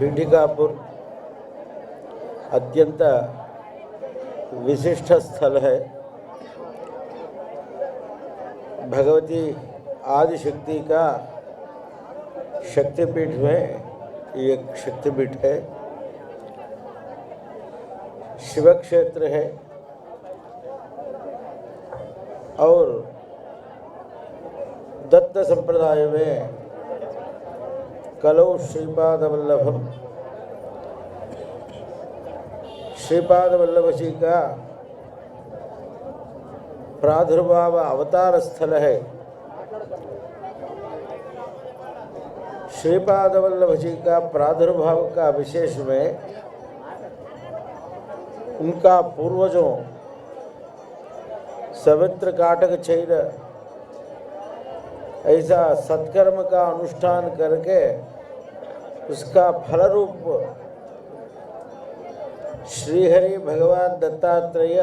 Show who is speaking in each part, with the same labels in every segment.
Speaker 1: पीठिकापुर अत्यंत विशिष्ट स्थल है। भगवती आदिशक्ति का शक्तिपीठ में एक शक्तिपीठ है, शिव क्षेत्र है और दत्त संप्रदाय में कलौ श्रीपाद वल्लभम, श्रीपाद वल्लभ जी का प्रादुर्भाव अवतार स्थल है। श्रीपाद वल्लभ जी का प्रादुर्भाव का विशेष में उनका पूर्वजों सवित्र काटक चैर ऐसा सत्कर्म का अनुष्ठान करके उसका फल रूप श्रीहरि भगवान दत्तात्रेय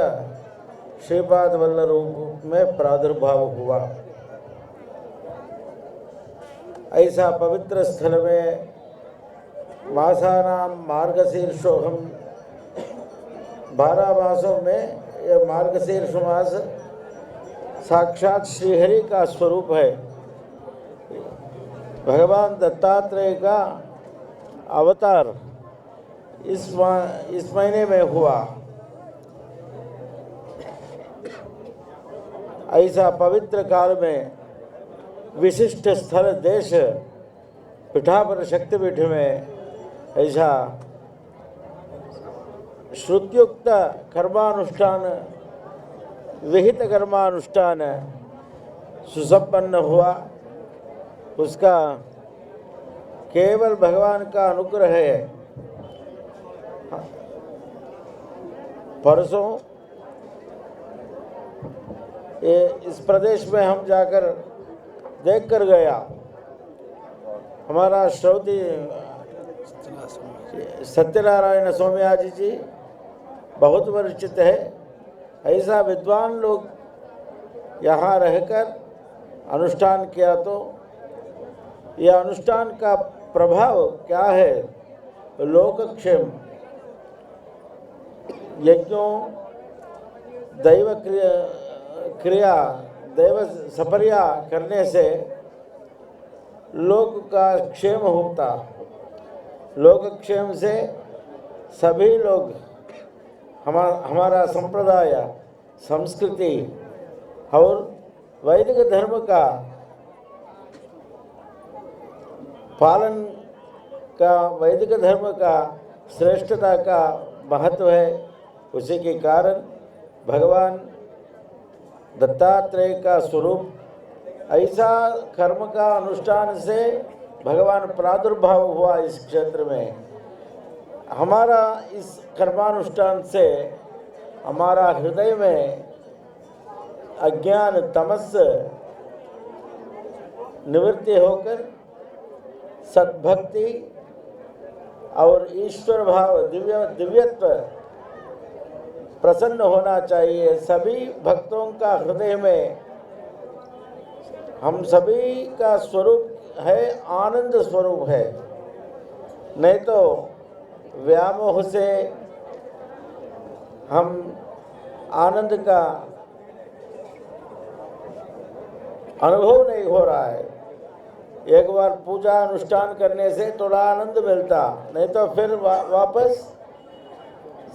Speaker 1: श्रीपाद वल्लभ रूप में प्रादुर्भाव हुआ। ऐसा पवित्र स्थल में मासानां मार्गशीर्षोहम, 12 मासों में यह मार्गशीर्ष मास साक्षात श्रीहरि का स्वरूप है। भगवान दत्तात्रेय का अवतार इस महीने में हुआ। ऐसा पवित्र काल में विशिष्ट स्थल देश पीठापुर शक्तिपीठ में ऐसा श्रुत्युक्त कर्मानुष्ठान, विहित कर्मानुष्ठान सुसंपन्न हुआ। उसका केवल भगवान का अनुग्रह है। परसों ये इस प्रदेश में हम जाकर देख कर गया। हमारा श्रोती सत्यनारायण स्वामी जी बहुत परिचित है। ऐसा विद्वान लोग यहाँ रहकर अनुष्ठान किया तो यह अनुष्ठान का प्रभाव क्या है? लोकक्षेम, यज्ञों, दैव क्रिया, दैव सपर्या करने से लोक का क्षेम होता। लोकक्षेम से सभी लोग हमारा संप्रदाय, संस्कृति और वैदिक धर्म का पालन का, वैदिक धर्म का श्रेष्ठता का महत्व है। उसी के कारण भगवान दत्तात्रेय का स्वरूप ऐसा कर्म का अनुष्ठान से भगवान प्रादुर्भाव हुआ इस क्षेत्र में। हमारा इस कर्मानुष्ठान से हमारा हृदय में अज्ञान तमस निवृत्ति होकर सद्भक्ति और ईश्वर भाव, दिव्यत्व प्रसन्न होना चाहिए। सभी भक्तों का हृदय में हम सभी का स्वरूप है, आनंद स्वरूप है। नहीं तो व्यामोह से हम आनंद का अनुभव नहीं हो रहा है। एक बार पूजा अनुष्ठान करने से थोड़ा आनंद मिलता, नहीं तो फिर वापस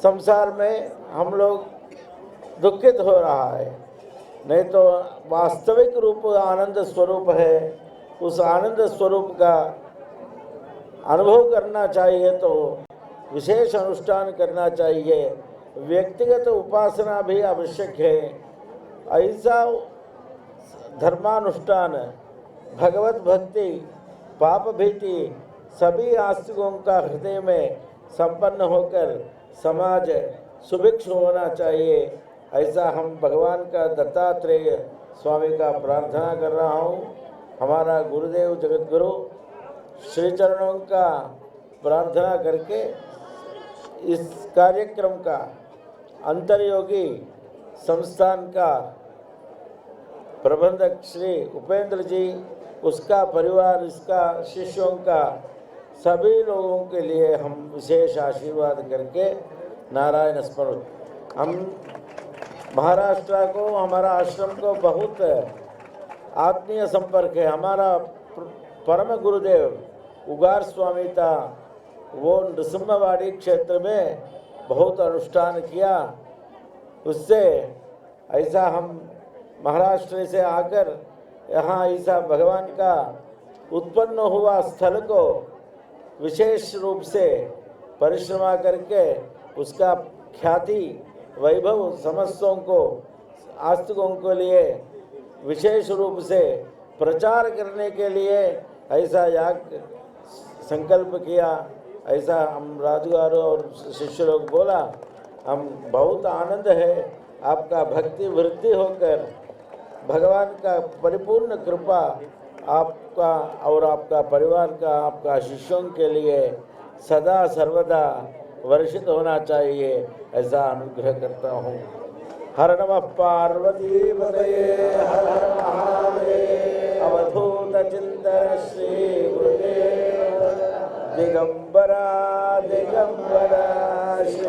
Speaker 1: संसार में हम लोग दुखित हो रहा है। नहीं तो वास्तविक रूप आनंद स्वरूप है। उस आनंद स्वरूप का अनुभव करना चाहिए तो विशेष अनुष्ठान करना चाहिए। व्यक्तिगत उपासना भी आवश्यक है। ऐसा धर्मानुष्ठान, भगवत भक्ति, पाप भीति सभी आस्तिकों का हृदय में संपन्न होकर समाज सुभिक्ष होना चाहिए। ऐसा हम भगवान का दत्तात्रेय स्वामी का प्रार्थना कर रहा हूँ। हमारा गुरुदेव जगतगुरु श्री चरणों का प्रार्थना करके इस कार्यक्रम का अंतर्योगी संस्थान का प्रबंधक श्री उपेंद्र जी, उसका परिवार, इसका शिष्यों का सभी लोगों के लिए हम विशेष आशीर्वाद करके नारायण स्मरण। हम महाराष्ट्र को, हमारा आश्रम को बहुत आत्मीय संपर्क है। हमारा परम गुरुदेव उगार स्वामी था, वो नृसिम्हवाड़ी क्षेत्र में बहुत अनुष्ठान किया। उससे ऐसा हम महाराष्ट्र से आकर यहाँ ऐसा भगवान का उत्पन्न हुआ स्थल को विशेष रूप से परिश्रमा करके उसका ख्याति वैभव समस्तों को, आस्तिकों के लिए विशेष रूप से प्रचार करने के लिए ऐसा याग संकल्प किया। ऐसा हम राजगार और शिष्य लोग बोला, हम बहुत आनंद है आपका भक्ति वृद्धि होकर भगवान का परिपूर्ण कृपा आपका और आपका परिवार का, आपका शिष्यों के लिए सदा सर्वदा वर्षित होना चाहिए, ऐसा अनुग्रह करता हूँ। हर नमः पार्वती पतये हर हर महादेव। अवधूत चिंतन श्री गुरुदेव दिगंबरा दिगंबरा श्री